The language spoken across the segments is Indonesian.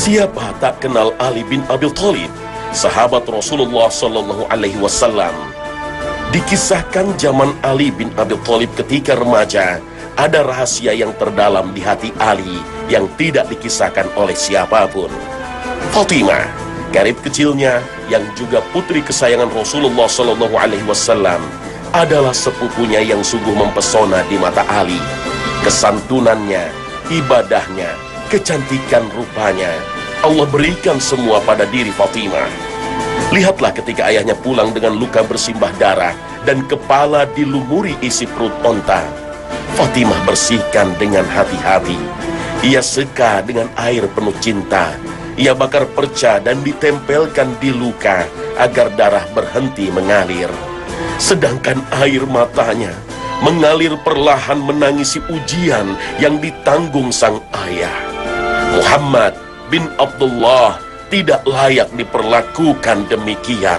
Siapa tak kenal Ali bin Abi Thalib, sahabat Rasulullah Sallallahu Alaihi Wasallam? Dikisahkan zaman Ali bin Abi Thalib ketika remaja, ada rahasia yang terdalam di hati Ali yang tidak dikisahkan oleh siapapun. Fatimah, karib kecilnya yang juga putri kesayangan Rasulullah Sallallahu Alaihi Wasallam, adalah sepupunya yang sungguh mempesona di mata Ali. Kesantunannya, ibadahnya, kecantikan rupanya, Allah berikan semua pada diri Fatimah. Lihatlah ketika ayahnya pulang dengan luka bersimbah darah dan kepala dilumuri isi perut onta. Fatimah bersihkan dengan hati-hati. Ia seka dengan air penuh cinta. Ia bakar perca dan ditempelkan di luka agar darah berhenti mengalir. Sedangkan air matanya mengalir perlahan menangisi ujian yang ditanggung sang ayah. Muhammad bin Abdullah tidak layak diperlakukan demikian.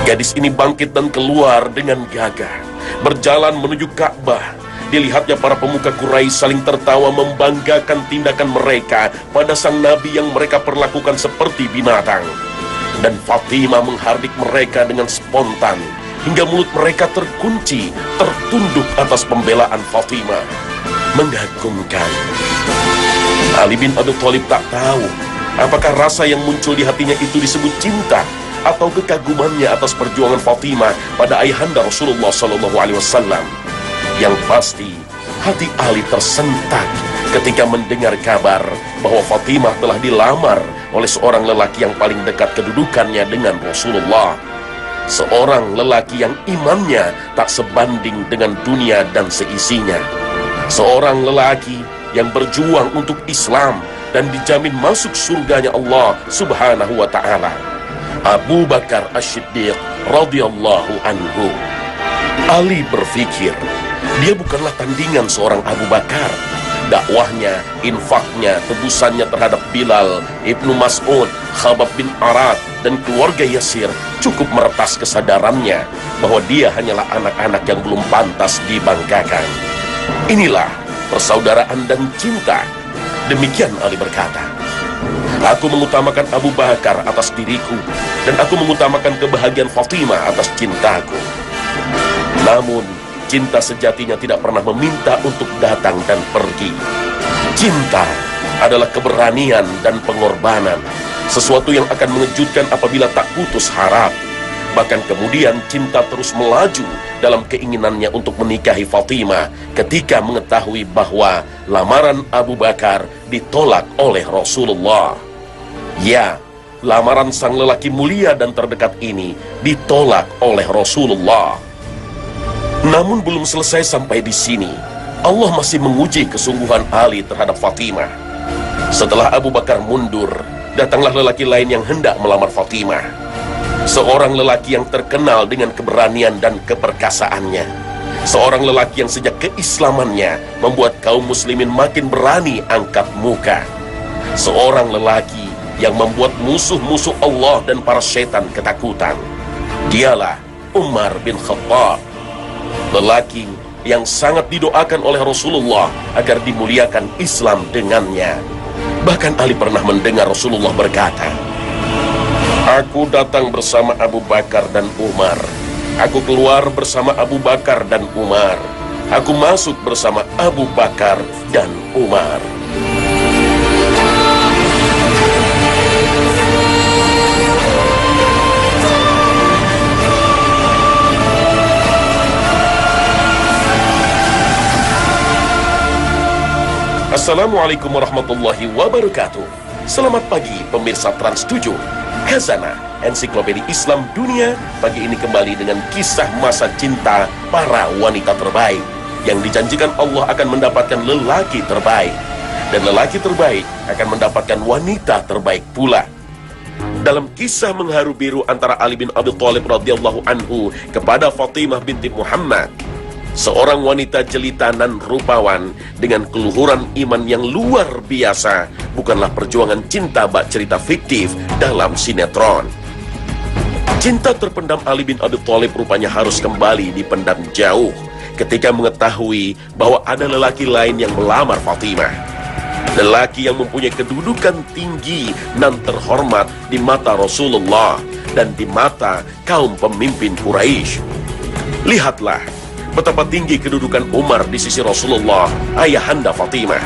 Gadis ini bangkit dan keluar dengan gagah, berjalan menuju Ka'bah. Dilihatnya para pemuka Quraisy saling tertawa membanggakan tindakan mereka pada sang nabi yang mereka perlakukan seperti binatang. Dan Fatimah menghardik mereka dengan spontan, hingga mulut mereka terkunci, tertunduk atas pembelaan Fatimah. Mengagumkan. Ali bin Abi Thalib tak tahu apakah rasa yang muncul di hatinya itu disebut cinta atau kekagumannya atas perjuangan Fatimah pada ayahanda Rasulullah SAW. Yang pasti, hati Ali tersentak ketika mendengar kabar bahwa Fatimah telah dilamar oleh seorang lelaki yang paling dekat kedudukannya dengan Rasulullah. Seorang lelaki yang imannya tak sebanding dengan dunia dan seisinya. Seorang lelaki yang berjuang untuk Islam dan dijamin masuk surganya Allah Subhanahu wa ta'ala. Abu Bakar As-Siddiq radhiyallahu anhu. Ali berpikir, dia bukanlah tandingan seorang Abu Bakar. Dakwahnya, infaknya, tebusannya terhadap Bilal, Ibnu Mas'ud, Khabbab bin Arad, dan keluarga Yasir cukup meretas kesadarannya bahwa dia hanyalah anak-anak yang belum pantas dibanggakan. Inilah persaudaraan dan cinta. Demikian Ali berkata, aku mengutamakan Abu Bakar atas diriku, dan aku mengutamakan kebahagiaan Fatimah atas cintaku. Namun cinta sejatinya tidak pernah meminta untuk datang dan pergi. Cinta adalah keberanian dan pengorbanan, sesuatu yang akan mengejutkan apabila tak putus harap. Bahkan kemudian cinta terus melaju dalam keinginannya untuk menikahi Fatimah ketika mengetahui bahwa lamaran Abu Bakar ditolak oleh Rasulullah. Ya, lamaran sang lelaki mulia dan terdekat ini ditolak oleh Rasulullah. Namun belum selesai sampai di sini. Allah masih menguji kesungguhan Ali terhadap Fatimah. Setelah Abu Bakar mundur, datanglah lelaki lain yang hendak melamar Fatimah. Seorang lelaki yang terkenal dengan keberanian dan keperkasaannya. Seorang lelaki yang sejak keislamannya membuat kaum muslimin makin berani angkat muka. Seorang lelaki yang membuat musuh-musuh Allah dan para setan ketakutan. Dialah Umar bin Khattab. Lelaki yang sangat didoakan oleh Rasulullah agar dimuliakan Islam dengannya. Bahkan Ali pernah mendengar Rasulullah berkata, aku datang bersama Abu Bakar dan Umar. Aku keluar bersama Abu Bakar dan Umar. Aku masuk bersama Abu Bakar dan Umar. Assalamualaikum warahmatullahi wabarakatuh. Selamat pagi pemirsa Trans 7. Khazanah Ensiklopedia Islam Dunia pagi ini kembali dengan kisah masa cinta para wanita terbaik yang dijanjikan Allah akan mendapatkan lelaki terbaik, dan lelaki terbaik akan mendapatkan wanita terbaik pula. Dalam kisah mengharu biru antara Ali bin Abi Thalib radhiyallahu anhu kepada Fatimah binti Muhammad, seorang wanita jelita nan rupawan dengan keluhuran iman yang luar biasa, bukanlah perjuangan cinta bak cerita fiktif dalam sinetron. Cinta terpendam Ali bin Abi Thalib rupanya harus kembali dipendam jauh ketika mengetahui bahwa ada lelaki lain yang melamar Fatimah. lelaki yang mempunyai kedudukan tinggi dan terhormat di mata Rasulullah dan di mata kaum pemimpin Quraisy. Lihatlah betapa tinggi kedudukan Umar di sisi Rasulullah, ayahanda Fatimah.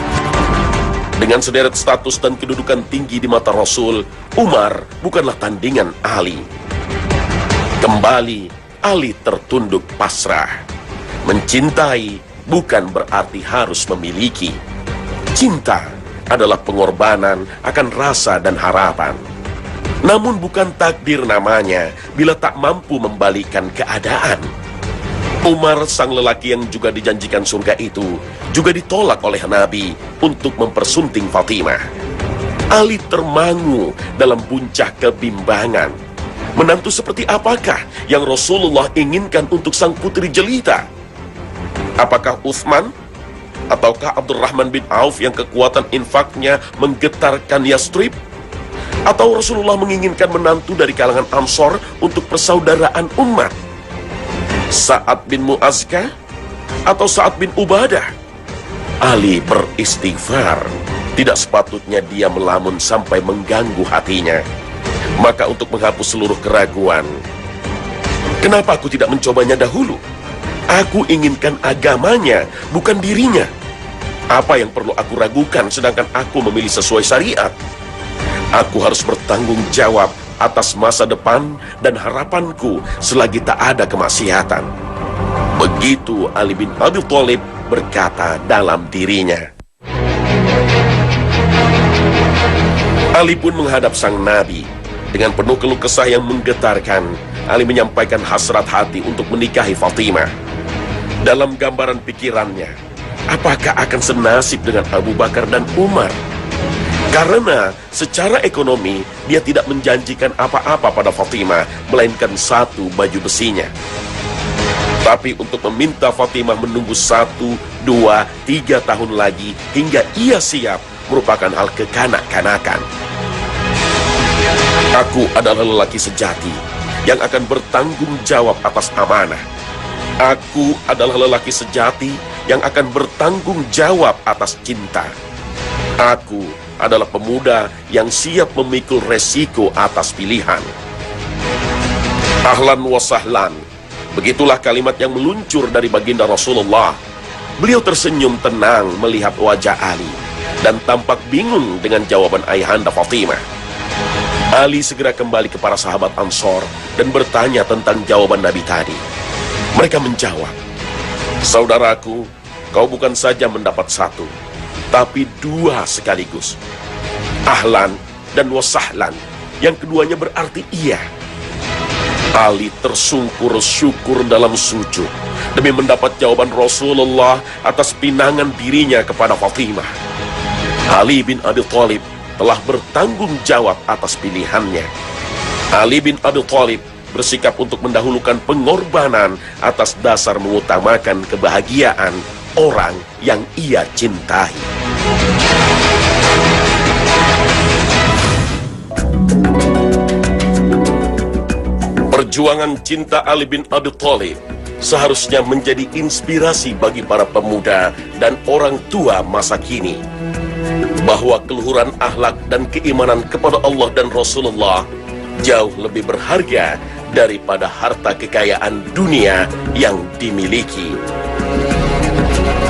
Dengan sederet status dan kedudukan tinggi di mata Rasul, Umar bukanlah tandingan Ali. Kembali, Ali tertunduk pasrah. Mencintai bukan berarti harus memiliki. Cinta adalah pengorbanan akan rasa dan harapan. Namun bukan takdir namanya bila tak mampu membalikan keadaan. Umar, sang lelaki yang juga dijanjikan surga itu, juga ditolak oleh Nabi untuk mempersunting Fatimah. Ali termangu dalam puncak kebimbangan. Menantu seperti apakah yang Rasulullah inginkan untuk sang putri jelita? Apakah Utsman? Ataukah Abdurrahman bin Auf yang kekuatan infaknya menggetarkan Yastrib? Atau Rasulullah menginginkan menantu dari kalangan Ansor untuk persaudaraan umat? Sa'ad bin Mu'azkah? Atau Sa'ad bin Ubadah? Ali beristighfar. Tidak sepatutnya dia melamun sampai mengganggu hatinya. Maka untuk menghapus seluruh keraguan, kenapa aku tidak mencobanya dahulu? Aku inginkan agamanya, bukan dirinya. Apa yang perlu aku ragukan sedangkan aku memilih sesuai syariat? Aku harus bertanggung jawab atas masa depan dan harapanku selagi tak ada kemaksiatan. Begitu Ali bin Abi Thalib berkata dalam dirinya. Ali pun menghadap sang Nabi. Dengan penuh keluh kesah yang menggetarkan, Ali menyampaikan hasrat hati untuk menikahi Fatimah. Dalam gambaran pikirannya, apakah akan senasib dengan Abu Bakar dan Umar? Karena secara ekonomi dia tidak menjanjikan apa-apa pada Fatimah, melainkan satu baju besinya. Tapi untuk meminta Fatimah menunggu 1, 2, 3 tahun lagi hingga ia siap merupakan hal kekanak-kanakan. Aku adalah lelaki sejati yang akan bertanggung jawab atas amanah. Aku adalah lelaki sejati yang akan bertanggung jawab atas cinta. Aku adalah pemuda yang siap memikul resiko atas pilihan. Ahlan wa sahlan. Begitulah kalimat yang meluncur dari baginda Rasulullah. Beliau tersenyum tenang melihat wajah Ali dan tampak bingung dengan jawaban ayahanda Fatimah. Ali segera kembali ke para sahabat Ansor dan bertanya tentang jawaban Nabi tadi. Mereka menjawab, "Saudaraku, kau bukan saja mendapat 1, tapi 2 sekaligus. Ahlan dan wasahlan, yang keduanya berarti iya." Ali tersungkur syukur dalam sujud demi mendapat jawaban Rasulullah atas pinangan dirinya kepada Fatimah. Ali bin Abi Thalib telah bertanggung jawab atas pilihannya. Ali bin Abi Thalib bersikap untuk mendahulukan pengorbanan atas dasar mengutamakan kebahagiaan orang yang ia cintai. Perjuangan cinta Ali bin Abi Thalib seharusnya menjadi inspirasi bagi para pemuda dan orang tua masa kini, bahwa keluhuran akhlak dan keimanan kepada Allah dan Rasulullah jauh lebih berharga daripada harta kekayaan dunia yang dimiliki.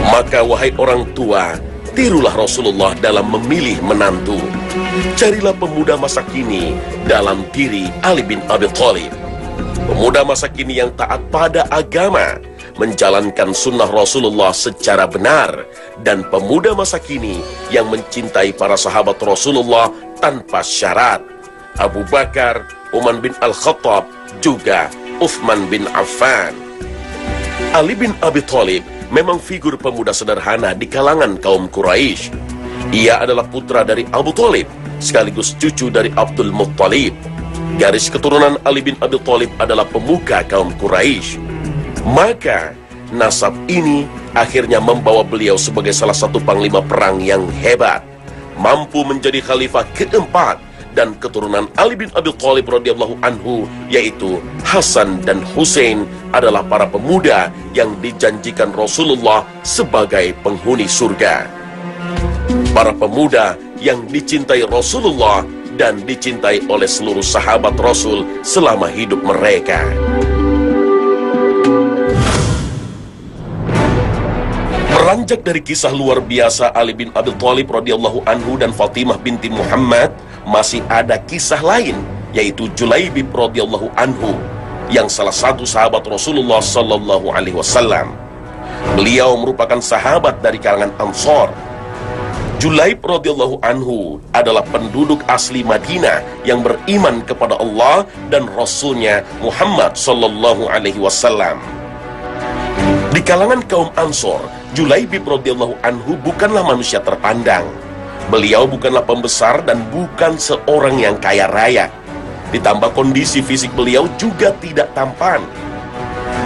Maka wahai orang tua, tirulah Rasulullah dalam memilih menantu. Carilah pemuda masa kini dalam diri Ali bin Abi Thalib. Pemuda masa kini yang taat pada agama, menjalankan sunnah Rasulullah secara benar, dan pemuda masa kini yang mencintai para sahabat Rasulullah tanpa syarat. Abu Bakar, Umar bin Al-Khattab, juga Utsman bin Affan. Ali bin Abi Thalib memang figur pemuda sederhana di kalangan kaum Quraisy. Ia adalah putra dari Abu Thalib, sekaligus cucu dari Abdul Muttalib. Garis keturunan Ali bin Abi Thalib adalah pemuka kaum Quraisy. Maka nasab ini akhirnya membawa beliau sebagai salah satu panglima perang yang hebat, mampu menjadi khalifah keempat, dan keturunan Ali bin Abi Thalib radhiyallahu anhu, yaitu Hasan dan Hussein, adalah para pemuda yang dijanjikan Rasulullah sebagai penghuni surga. para pemuda yang dicintai Rasulullah dan dicintai oleh seluruh sahabat Rasul selama hidup mereka. Beranjak dari kisah luar biasa Ali bin Abi Thalib radhiyallahu anhu dan Fatimah binti Muhammad, masih ada kisah lain, yaitu Julaibib radhiyallahu anhu, yang salah satu sahabat Rasulullah sallallahu alaihi wasallam. Beliau merupakan sahabat dari kalangan Ansor. Julaib radhiyallahu anhu adalah penduduk asli Madinah yang beriman kepada Allah dan Rasulnya Muhammad sallallahu alaihi wasallam. Di kalangan kaum Ansor, Julaibib radhiyallahu anhu bukanlah manusia terpandang. Beliau bukanlah pembesar dan bukan seorang yang kaya raya. Ditambah kondisi fisik beliau juga tidak tampan.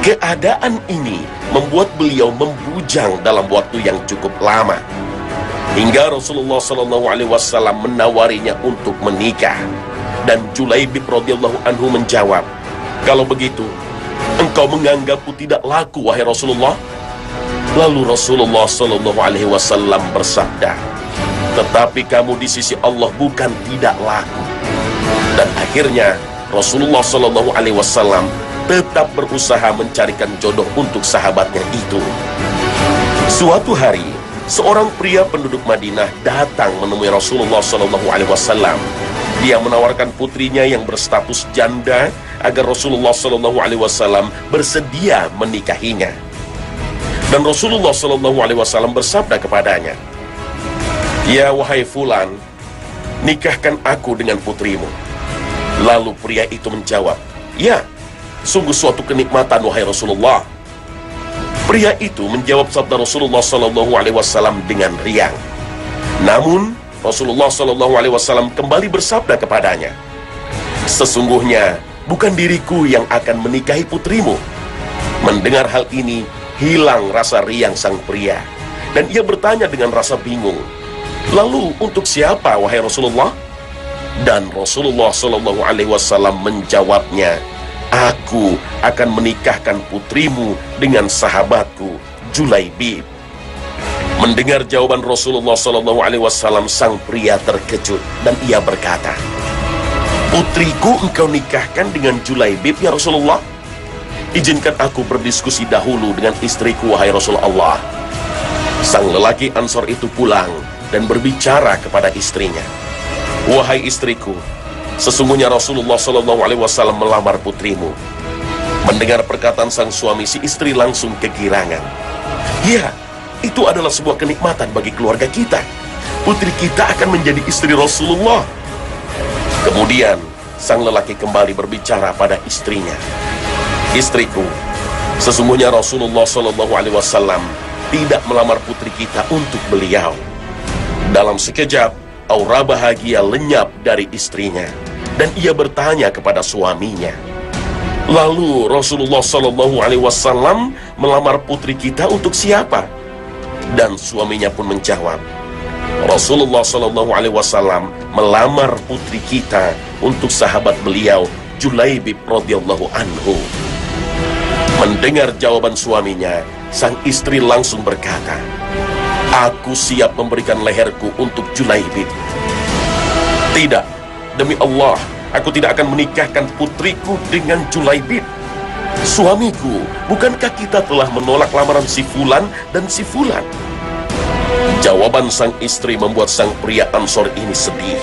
Keadaan ini membuat beliau membujang dalam waktu yang cukup lama. Hingga Rasulullah SAW menawarinya untuk menikah. Dan Julaibib radhiyallahu anhu menjawab, "Kalau begitu, engkau menganggapku tidak laku, wahai Rasulullah?" Lalu Rasulullah SAW bersabda, "Tetapi kamu di sisi Allah bukan tidak laku." Dan akhirnya Rasulullah SAW tetap berusaha mencarikan jodoh untuk sahabatnya itu. Suatu hari, seorang pria penduduk Madinah datang menemui Rasulullah SAW. Dia menawarkan putrinya yang berstatus janda agar Rasulullah SAW bersedia menikahinya. Dan Rasulullah SAW bersabda kepadanya, "Ya wahai Fulan, nikahkan aku dengan putrimu." Lalu pria itu menjawab, "Ya, sungguh suatu kenikmatan wahai Rasulullah." Pria itu menjawab sabda Rasulullah SAW dengan riang. Namun Rasulullah SAW kembali bersabda kepadanya, "Sesungguhnya bukan diriku yang akan menikahi putrimu." Mendengar hal ini, hilang rasa riang sang pria, dan ia bertanya dengan rasa bingung, "Lalu untuk siapa wahai Rasulullah?" Dan Rasulullah SAW menjawabnya, "Aku akan menikahkan putrimu dengan sahabatku Julaibib." Mendengar jawaban Rasulullah SAW, sang pria terkejut dan ia berkata, "Putriku engkau nikahkan dengan Julaibib ya Rasulullah? Izinkan aku berdiskusi dahulu dengan istriku wahai Rasulullah." Sang lelaki Ansor itu pulang dan berbicara kepada istrinya, "Wahai istriku, sesungguhnya Rasulullah SAW melamar putrimu." Mendengar perkataan sang suami, si istri langsung kegirangan. "Ya, itu adalah sebuah kenikmatan bagi keluarga kita. Putri kita akan menjadi istri Rasulullah." Kemudian sang lelaki kembali berbicara pada istrinya, "Istriku, sesungguhnya Rasulullah SAW tidak melamar putri kita untuk beliau." Dalam sekejap, aura bahagia lenyap dari istrinya, dan ia bertanya kepada suaminya, "Lalu Rasulullah SAW melamar putri kita untuk siapa?" Dan suaminya pun menjawab, "Rasulullah SAW melamar putri kita untuk sahabat beliau Julaibib radhiyallahu anhu." Mendengar jawaban suaminya, sang istri langsung berkata, "Aku siap memberikan leherku untuk Julaibib." "Tidak, demi Allah, aku tidak akan menikahkan putriku dengan Julaibib. Suamiku, bukankah kita telah menolak lamaran si Fulan dan si Fulan?" Jawaban sang istri membuat sang pria Ansor ini sedih,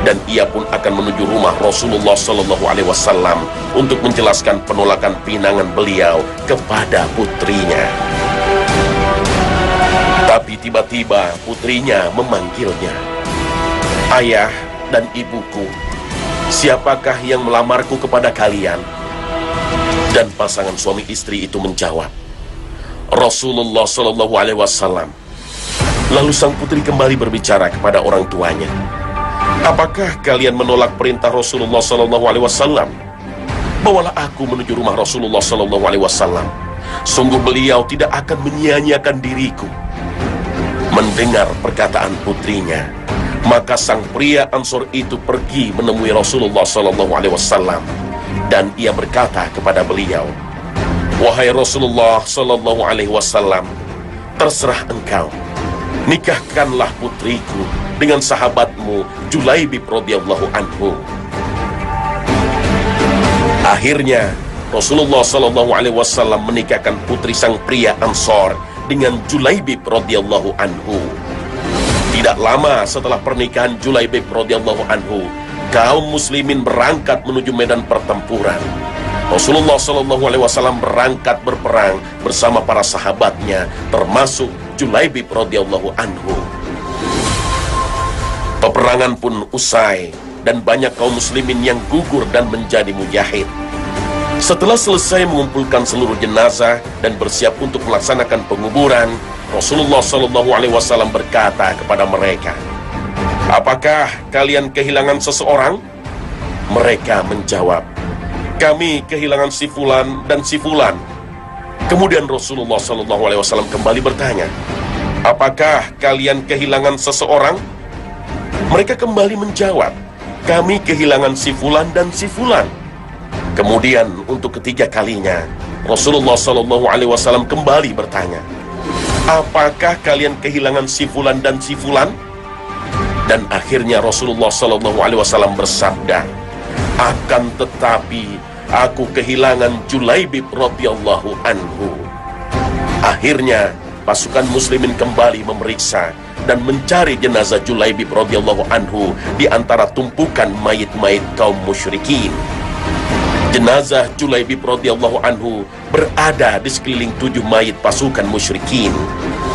dan ia pun akan menuju rumah Rasulullah SAW untuk menjelaskan penolakan pinangan beliau kepada putrinya. Tapi tiba-tiba putrinya memanggilnya, "Ayah dan ibuku, siapakah yang melamarku kepada kalian?" Dan pasangan suami istri itu menjawab, "Rasulullah SAW." Lalu sang putri kembali berbicara kepada orang tuanya, "Apakah kalian menolak perintah Rasulullah SAW? Bawalah aku menuju rumah Rasulullah SAW. Sungguh beliau tidak akan menyia-nyiakan diriku." Mendengar perkataan putrinya, maka sang pria Ansor itu pergi menemui Rasulullah SAW, dan ia berkata kepada beliau, "Wahai Rasulullah SAW, terserah engkau. nikahkanlah putriku dengan sahabatmu Julaibib radhiyallahu anhu. Akhirnya Rasulullah Shallallahu Alaihi Wasallam menikahkan putri sang pria Ansor dengan Julaibib radhiyallahu anhu. Tidak lama setelah pernikahan Julaibib radhiyallahu anhu, kaum muslimin berangkat menuju medan pertempuran. Rasulullah Shallallahu Alaihi Wasallam berangkat berperang bersama para sahabatnya, termasuk Julaibib radhiyallahu anhu. Peperangan pun usai dan banyak kaum muslimin yang gugur dan menjadi mujahid. Setelah selesai mengumpulkan seluruh jenazah dan bersiap untuk melaksanakan penguburan, Rasulullah Shallallahu Alaihi Wasallam berkata kepada mereka, "Apakah kalian kehilangan seseorang?" Mereka menjawab, "Kami kehilangan si fulan dan si fulan." Kemudian Rasulullah Shallallahu Alaihi Wasallam kembali bertanya, "Apakah kalian kehilangan seseorang?" Mereka kembali menjawab, "Kami kehilangan si fulan dan si fulan." Kemudian untuk ketiga kalinya Rasulullah Shallallahu Alaihi Wasallam kembali bertanya, "Apakah kalian kehilangan si fulan dan si fulan?" Dan akhirnya Rasulullah Shallallahu Alaihi Wasallam bersabda, "Akan tetapi aku kehilangan Julaibib radhiyallahu anhu." Akhirnya pasukan muslimin kembali memeriksa dan mencari jenazah Julaibib radhiyallahu anhu di antara tumpukan mayit-mayit kaum musyrikin. Jenazah Julaibib radhiyallahu anhu berada di sekeliling 7 mayit pasukan musyrikin.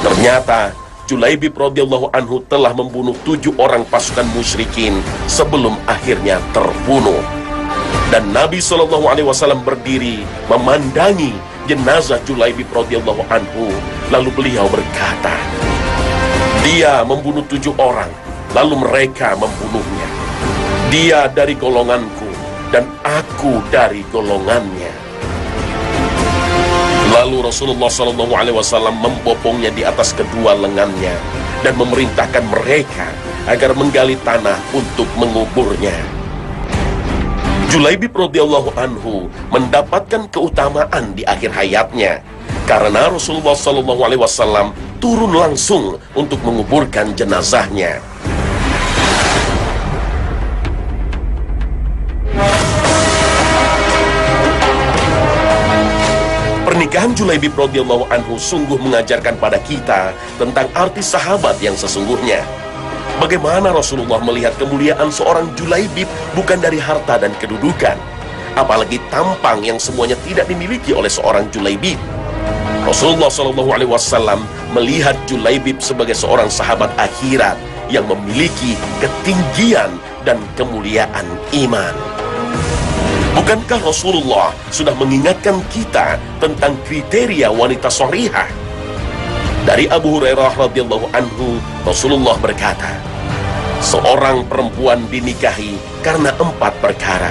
Ternyata Julaibib radhiyallahu anhu telah membunuh 7 orang pasukan musyrikin sebelum akhirnya terbunuh. Dan Nabi Shallallahu Alaihi Wasallam berdiri memandangi jenazah Julaibib radhiyallahu anhu, lalu beliau berkata, "Dia membunuh 7 orang, lalu mereka membunuhnya. Dia dari golonganku dan aku dari golongannya." Lalu Rasulullah Shallallahu Alaihi Wasallam membopongnya di atas kedua lengannya dan memerintahkan mereka agar menggali tanah untuk menguburnya. Julaibib radhiyallahu anhu mendapatkan keutamaan di akhir hayatnya karena Rasulullah Shallallahu Alaihi Wasallam turun langsung untuk menguburkan jenazahnya. Pernikahan Julaibib radhiyallahu anhu sungguh mengajarkan pada kita tentang arti sahabat yang sesungguhnya. Bagaimana Rasulullah melihat kemuliaan seorang Julaibib bukan dari harta dan kedudukan, apalagi tampang yang semuanya tidak dimiliki oleh seorang Julaibib. Rasulullah Shallallahu Alaihi Wasallam melihat Julaibib sebagai seorang sahabat akhirat yang memiliki ketinggian dan kemuliaan iman. Bukankah Rasulullah sudah mengingatkan kita tentang kriteria wanita sholihah? Dari Abu Hurairah radhiyallahu anhu, Rasulullah berkata, "Seorang perempuan dinikahi karena 4 perkara.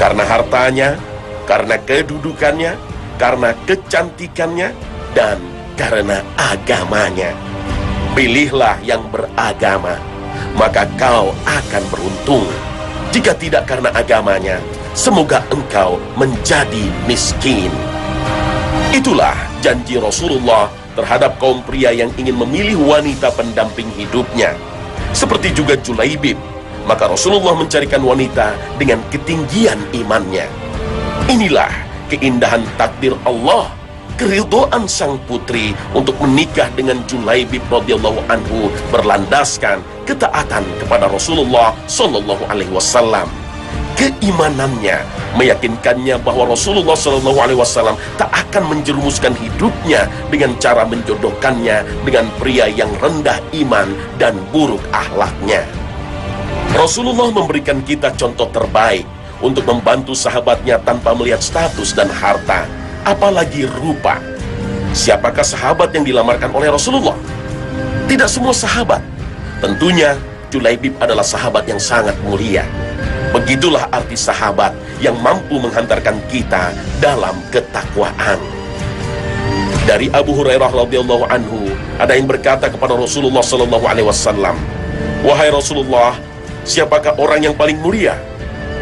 Karena hartanya, karena kedudukannya, karena kecantikannya, dan karena agamanya. Pilihlah yang beragama, maka kau akan beruntung. Jika tidak karena agamanya, semoga engkau menjadi miskin." Itulah janji Rasulullah terhadap kaum pria yang ingin memilih wanita pendamping hidupnya. Seperti juga Julaibib, maka Rasulullah mencarikan wanita dengan ketinggian imannya. Inilah keindahan takdir Allah, keridhaan sang putri untuk menikah dengan Julaibib radhiyallahu anhu berlandaskan ketaatan kepada Rasulullah Shallallahu Alaihi Wasallam. Keimanannya meyakinkannya bahwa Rasulullah Shallallahu Alaihi Wasallam tak akan menjerumuskan hidupnya dengan cara menjodohkannya dengan pria yang rendah iman dan buruk akhlaknya. Rasulullah memberikan kita contoh terbaik untuk membantu sahabatnya tanpa melihat status dan harta, apalagi rupa. Siapakah sahabat yang dilamarkan oleh Rasulullah? Tidak semua sahabat. Tentunya Julaibib adalah sahabat yang sangat mulia. Begitulah arti sahabat yang mampu menghantarkan kita dalam ketakwaan. Dari Abu Hurairah radhiyallahu anhu, ada yang berkata kepada Rasulullah sallallahu alaihi wasallam, "Wahai Rasulullah, siapakah orang yang paling mulia?"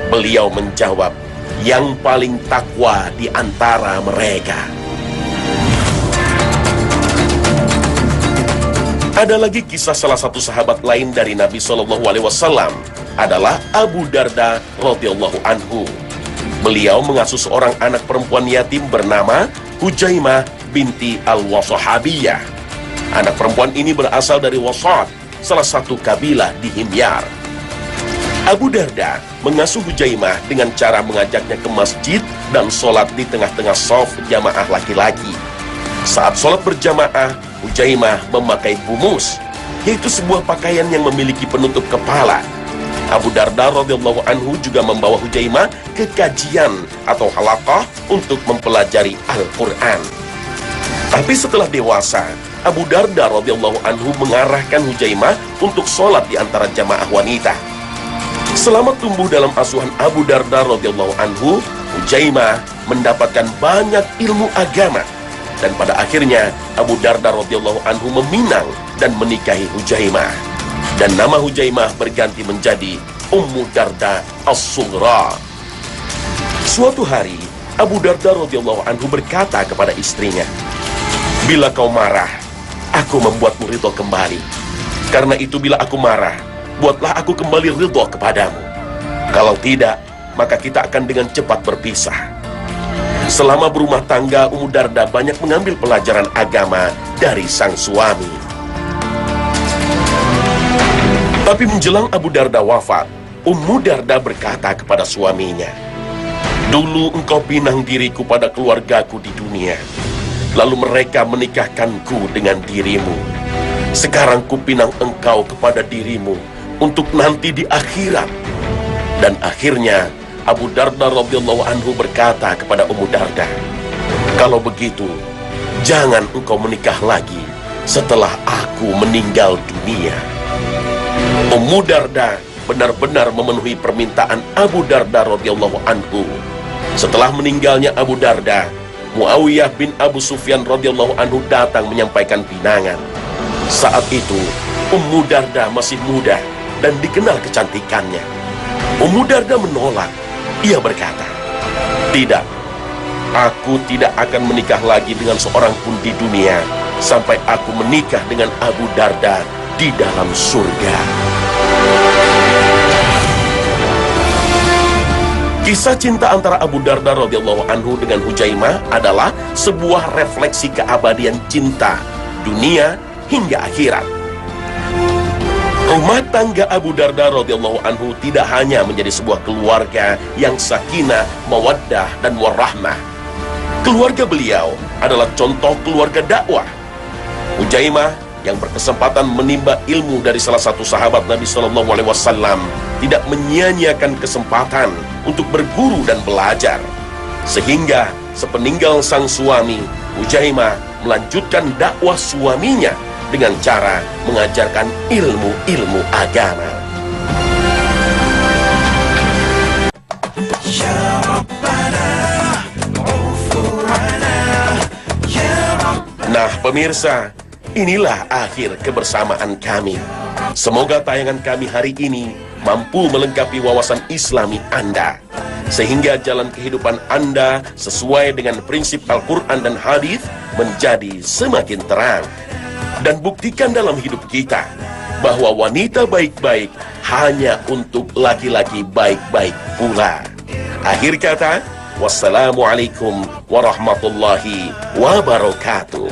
Beliau menjawab, "Yang paling takwa di antara mereka." Ada lagi kisah salah satu sahabat lain dari Nabi SAW adalah Abu Darda radhiyallahu anhu. Beliau mengasuh seorang anak perempuan yatim bernama Hujaimah binti al-Wasahabiyah. Anak perempuan ini berasal dari Wasat, salah satu kabilah di Himyar. Abu Darda mengasuh Hujaimah dengan cara mengajaknya ke masjid dan sholat di tengah-tengah shaf jamaah laki-laki. Saat sholat berjamaah, Hujaimah memakai bumus, yaitu sebuah pakaian yang memiliki penutup kepala. Abu Darda radhiyallahu anhu juga membawa Hujaimah ke kajian atau halaqah untuk mempelajari Al-Quran. Tapi setelah dewasa, Abu Darda radhiyallahu anhu mengarahkan Hujaimah untuk sholat di antara jamaah wanita. Selama tumbuh dalam asuhan Abu Darda radhiyallahu anhu, Hujaimah mendapatkan banyak ilmu agama. Dan pada akhirnya Abu Darda radhiyallahu anhu meminang dan menikahi Hujaimah. Dan nama Hujaimah berganti menjadi Ummu Darda As-Sughra. Suatu hari Abu Darda radhiyallahu anhu berkata kepada istrinya, "Bila kau marah, aku membuatmu ridho kembali. Karena itu bila aku marah, buatlah aku kembali ridho kepadamu. Kalau tidak, maka kita akan dengan cepat berpisah." Selama berumah tangga, Ummu Darda banyak mengambil pelajaran agama dari sang suami. Tapi menjelang Abu Darda wafat, Ummu Darda berkata kepada suaminya, "Dulu engkau pinang diriku pada keluargaku di dunia, lalu mereka menikahkanku dengan dirimu. Sekarang kupinang engkau kepada dirimu untuk nanti di akhirat." Dan akhirnya Abu Darda radhiyallahu anhu berkata kepada Ummu Darda, "Kalau begitu, jangan engkau menikah lagi setelah aku meninggal dunia." Ummu Darda benar-benar memenuhi permintaan Abu Darda radhiyallahu anhu. Setelah meninggalnya Abu Darda, Muawiyah bin Abu Sufyan radhiyallahu anhu datang menyampaikan pinangan. Saat itu, Ummu Darda masih muda dan dikenal kecantikannya. Ummu Darda menolak. Ia berkata, "Tidak, aku tidak akan menikah lagi dengan seorang pun di dunia sampai aku menikah dengan Abu Darda di dalam surga." Kisah cinta antara Abu Darda radhiyallahu anhu dengan Hujaimah adalah sebuah refleksi keabadian cinta dunia hingga akhirat. Rumah tangga Abu Darda radhiyallahu anhu tidak hanya menjadi sebuah keluarga yang sakinah, mawaddah, dan warahmah. Keluarga beliau adalah contoh keluarga dakwah. Hujaimah yang berkesempatan menimba ilmu dari salah satu sahabat Nabi SAW tidak menyia-nyiakan kesempatan untuk berguru dan belajar. Sehingga sepeninggal sang suami, Hujaimah melanjutkan dakwah suaminya dengan cara mengajarkan ilmu-ilmu agama. Nah pemirsa, inilah akhir kebersamaan kami. Semoga tayangan kami hari ini mampu melengkapi wawasan Islami Anda, sehingga jalan kehidupan Anda sesuai dengan prinsip Al-Quran dan Hadis menjadi semakin terang. Dan buktikan dalam hidup kita bahwa wanita baik-baik hanya untuk laki-laki baik-baik pula. Akhir kata, wassalamualaikum warahmatullahi wabarakatuh.